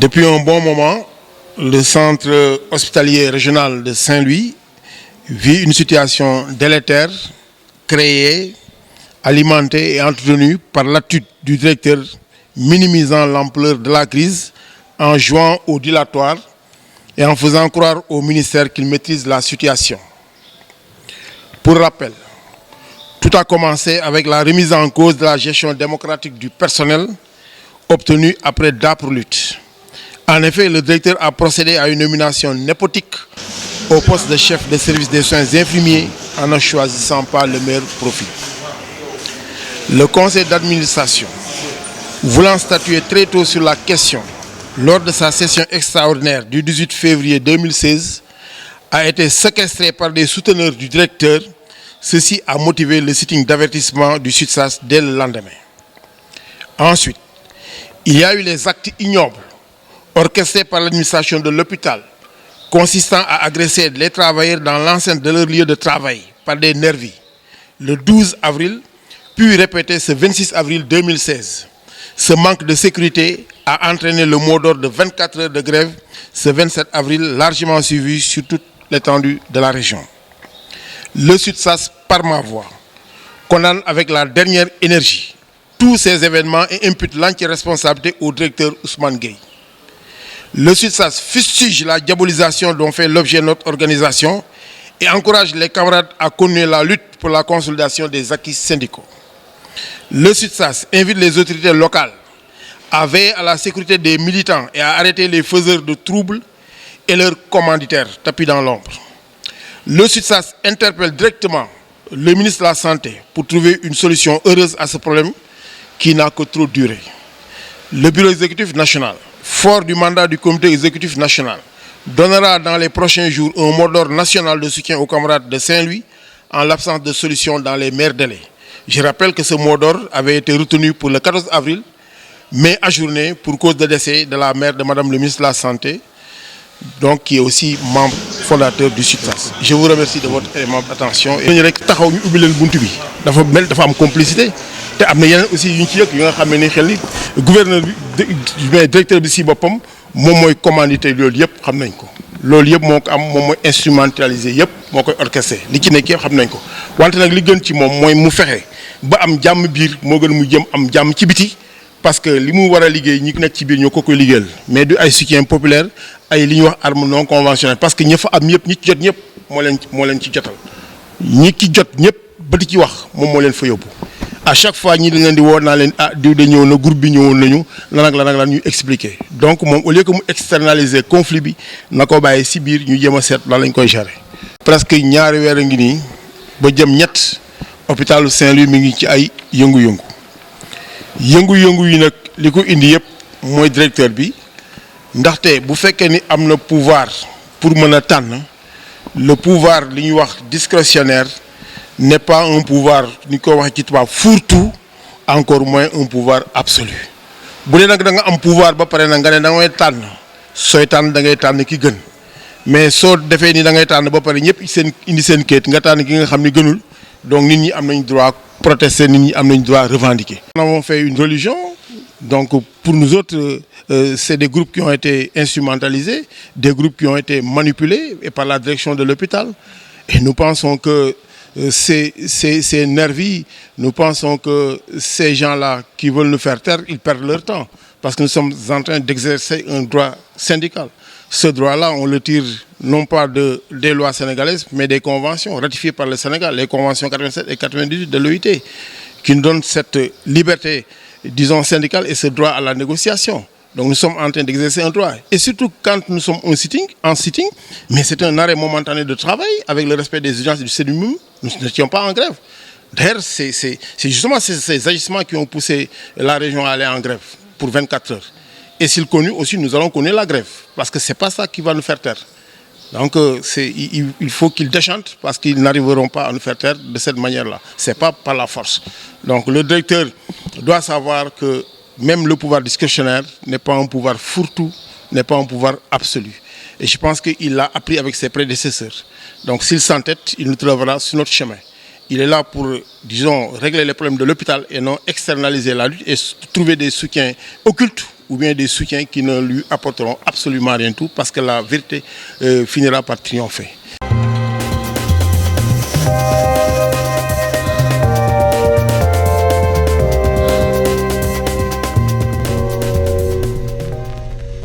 Depuis un bon moment, le centre hospitalier régional de Saint-Louis vit une situation délétère, créée, alimentée et entretenue par l'attitude du directeur minimisant l'ampleur de la crise en jouant au dilatoire et en faisant croire au ministère qu'il maîtrise la situation. Pour rappel, tout a commencé avec la remise en cause de la gestion démocratique du personnel obtenue après d'âpres luttes. En effet, le directeur a procédé à une nomination népotique au poste de chef de service des soins infirmiers en ne choisissant pas le meilleur profil. Le conseil d'administration, voulant statuer très tôt sur la question lors de sa session extraordinaire du 18 février 2016, a été séquestré par des souteneurs du directeur. Ceci a motivé le sitting d'avertissement du SUTSAS dès le lendemain. Ensuite, il y a eu les actes ignobles orchestrés par l'administration de l'hôpital, consistant à agresser les travailleurs dans l'enceinte de leur lieu de travail par des nervis, le 12 avril, puis répété ce 26 avril 2016. Ce manque de sécurité a entraîné le mot d'ordre de 24 heures de grève ce 27 avril, largement suivi sur toute l'étendue de la région. Le SUTSAS, par ma voix, condamne avec la dernière énergie tous ces événements et impute l'entière responsabilité au directeur Ousmane Gueye. Le SUTSAS fustige la diabolisation dont fait l'objet notre organisation et encourage les camarades à continuer la lutte pour la consolidation des acquis syndicaux. Le SUTSAS invite les autorités locales à veiller à la sécurité des militants et à arrêter les faiseurs de troubles et leurs commanditaires tapis dans l'ombre. Le SUTSAS interpelle directement le ministre de la Santé pour trouver une solution heureuse à ce problème qui n'a que trop duré. Le bureau exécutif national, fort du mandat du comité exécutif national, donnera dans les prochains jours un mot d'ordre national de soutien aux camarades de Saint-Louis en l'absence de solution dans les meilleurs délais. Je rappelle que ce mot d'ordre avait été retenu pour le 14 avril, mais ajourné pour cause de décès de la mère de Madame le ministre de la Santé, donc qui est aussi membre fondateur du SUTSAS. Je vous remercie de votre aimable attention. Nous rek taxaw ñu ubbi leen buntu bi dafa mel dafa am complicité te am na yeneen aussi yu ñu ci yëg yu nga xam ne xel ni gouverneur bi mais directeur bi si boppam moom mooy commandité loolu yëpp xam nañ ko. Loolu yëpp moo ko am moom mooy instrumentalisé yëpp moo koy orchestré li ci nekk yëpp xam nañ ko wante nag li gën ci moom mooy mu fexe ba am jàmm biir moo gën mu jëm am jàmm ci biti. Parce que li mu war a liggéey ñi nekk ci biir ñoo ko koy liggéeyal mais du ay soutien populaire ay li ñuy wax arme non conventionnelle parce que ñi fa am ñëpp ñi ci jot ñëpp moo leen ci jotal ñi ci jot ñëpp ba di ci wax moom moo leen fa yóbbu à chaque fois ñi dañ leen di woo naa leen diw de ñëw na groupe bi ñëwoon nañu lan ñuy expliquer donc moom au lieu que mu externaliser conflit bi na ko bàyyi si biir ñu jéem a seet lan lañ koy gérer. presque ñaari weer a ngi nii ba jëm ñett hôpitalu Saint-Louis mi ngi ci ay yëngu-yëngu yi nag li ko indi yëpp mooy directeur bi ndaxte bu fekkee ni am na pouvoir pour mën a tànn le pouvoir li ñuy wax discrétionnaire n'est pas un pouvoir ni ko waxee ci tubaab fourre-tout encore moins un pouvoir absolu bu dee nag da nga am pouvoir ba pare nag nga ne da ngay tànn sooy tànn da ngay tànn ki gën mais soo defee ni da ngay tànn ba pare ñëpp indi seen kayit nga tànn ki nga xam ni gënul donc nit ñi am nañ droit protester, nit ñi am nañ droit revendiquer. Nous avons fait une religion, donc pour nous autres, c'est des groupes qui ont été instrumentalisés, des groupes qui ont été manipulés et par la direction de l'hôpital. Et nous pensons que ces nervis, nous pensons que ces gens-là qui veulent nous faire taire, ils perdent leur temps parce que nous sommes en train d'exercer un droit syndical. Ce droit-là, on le tire non pas des lois sénégalaises, mais des conventions ratifiées par le Sénégal, les conventions 87 et 98 de l'OIT, qui nous donnent cette liberté, disons, syndicale et ce droit à la négociation. Donc nous sommes en train d'exercer un droit. Et surtout quand nous sommes en sitting, mais c'est un arrêt momentané de travail avec le respect des exigences du CNUM, nous n'étions pas en grève. D'ailleurs, c'est justement ces agissements qui ont poussé la région à aller en grève pour 24 heures. Et s'il continue aussi, nous allons connaître la grève. Parce que ce n'est pas ça qui va nous faire taire. Donc il faut qu'ils déchantent parce qu'ils n'arriveront pas à nous faire taire de cette manière-là. Ce n'est pas par la force. Donc le directeur doit savoir que même le pouvoir discrétionnaire n'est pas un pouvoir fourre-tout, n'est pas un pouvoir absolu. Et je pense qu'il l'a appris avec ses prédécesseurs. Donc s'il s'entête, il nous trouvera sur notre chemin. Il est là pour, disons, régler les problèmes de l'hôpital et non externaliser la lutte et trouver des soutiens occultes ou bien des soutiens qui ne lui apporteront absolument rien du tout parce que la vérité finira par triompher.